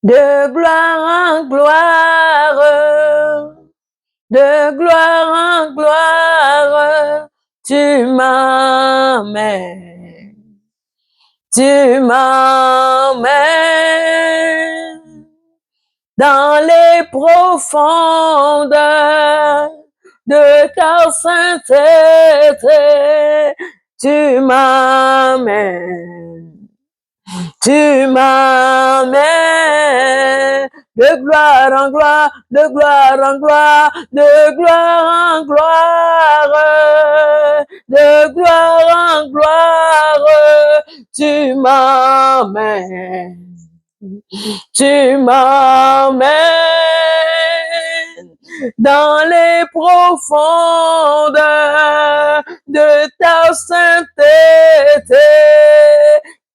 De gloire en gloire, de gloire en gloire, tu m'emmènes, tu m'emmènes dans les profondeurs de ta sainteté, tu m'emmènes. Tu m'amènes de gloire en gloire, de gloire en gloire, de gloire en gloire, de gloire en gloire, tu m'amènes, tu m'amènes dans les profondeurs de ta sainteté.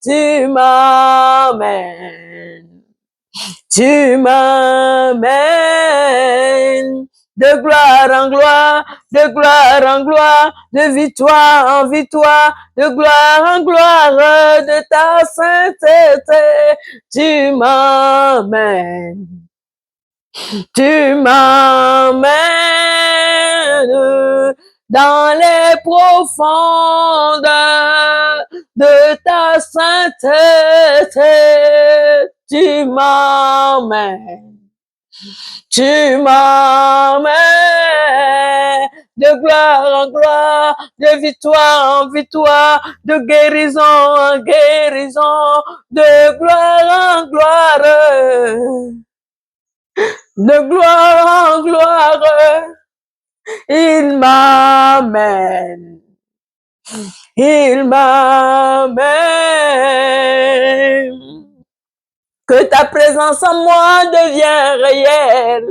Tu m'amènes, tu m'amènes de gloire en gloire, de gloire en gloire, de victoire en victoire, de gloire en gloire, de ta sainteté. Tu m'amènes, tu m'amènes dans les profondeurs de ta sainteté. Tu m'emmènes, tu m'emmènes de gloire en gloire, de victoire en victoire, de guérison en guérison, de gloire en gloire, de gloire en gloire. Il m'amène, il m'amène. Que ta présence en moi devienne réelle,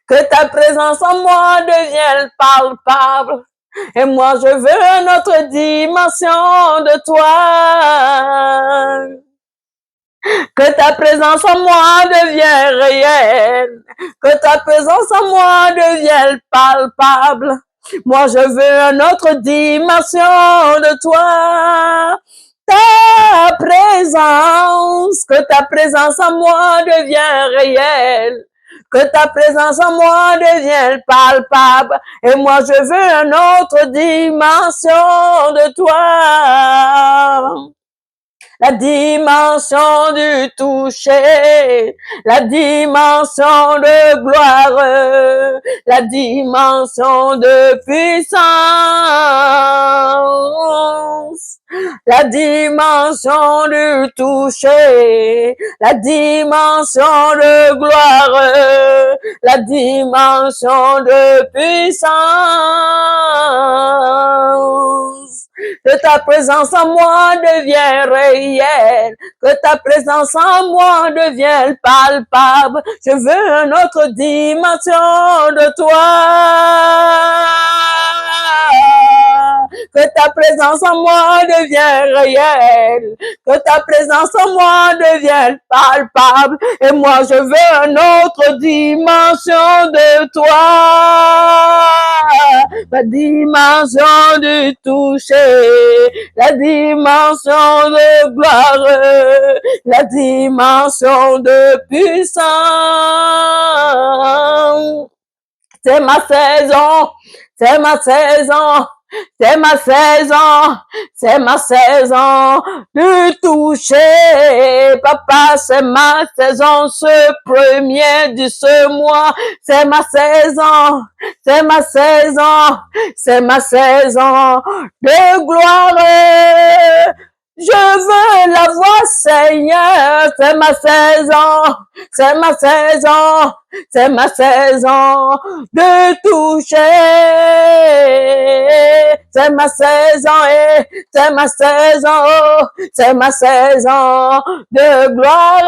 que ta présence en moi devienne palpable. Et moi, je veux une autre dimension de toi. Que ta présence en moi devienne réelle, que ta présence en moi devienne palpable. Moi, je veux une autre dimension de toi. Ta présence, que ta présence en moi devienne réelle, que ta présence en moi devienne palpable. Et moi, je veux une autre dimension de toi. La dimension du toucher, la dimension de gloire, la dimension de puissance, la dimension du toucher, la dimension de gloire, la dimension de puissance. Que ta présence en moi devienne réelle, que ta présence en moi devienne palpable. Je veux une autre dimension de toi. Que ta présence en moi devienne réelle, que ta présence en moi devienne palpable. Et moi, je veux une autre dimension de toi. La dimension du toucher, la dimension de gloire, la dimension de puissance. C'est ma saison, c'est ma saison, c'est ma saison, c'est ma saison de toucher. Papa, c'est ma saison, ce premier de ce mois. C'est ma saison, c'est ma saison, c'est ma saison de gloire. Je veux la voir, Seigneur, c'est ma saison, c'est ma saison, c'est ma saison de toucher. C'est ma saison et c'est ma saison, c'est ma saison de gloire.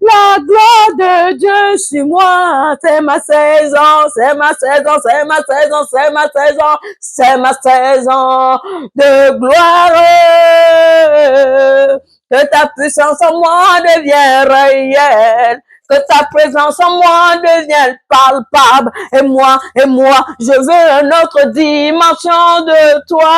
La gloire de Dieu sur moi, c'est ma saison, c'est ma saison, c'est ma saison, c'est ma saison, c'est ma saison de gloire. Que ta puissance en moi devienne réelle, que ta présence en moi devienne palpable. Et moi, je veux une autre dimension de toi.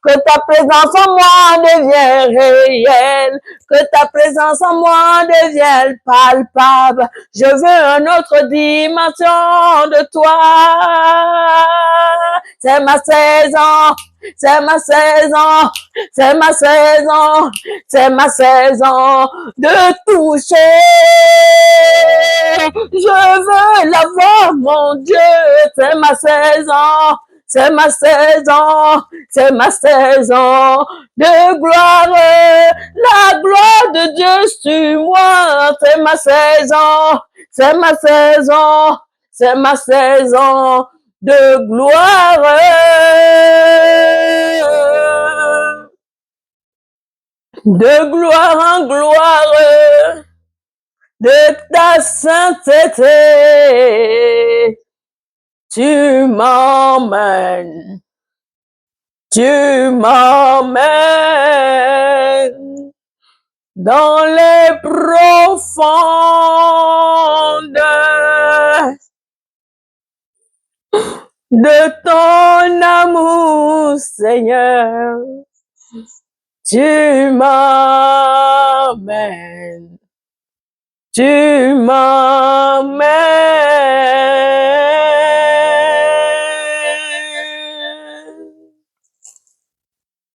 Que ta présence en moi devienne réelle, que ta présence en moi devienne palpable. Je veux une autre dimension de toi. C'est ma saison, c'est ma saison, c'est ma saison, c'est ma saison de toucher. Je veux l'avoir, mon Dieu, c'est ma saison. C'est ma saison, c'est ma saison de gloire. La gloire de Dieu sur moi, c'est ma saison, c'est ma saison, c'est ma saison de gloire. De gloire en gloire, de ta sainteté. Tu m'emmènes dans les profondeurs de ton amour, Seigneur. Tu m'emmènes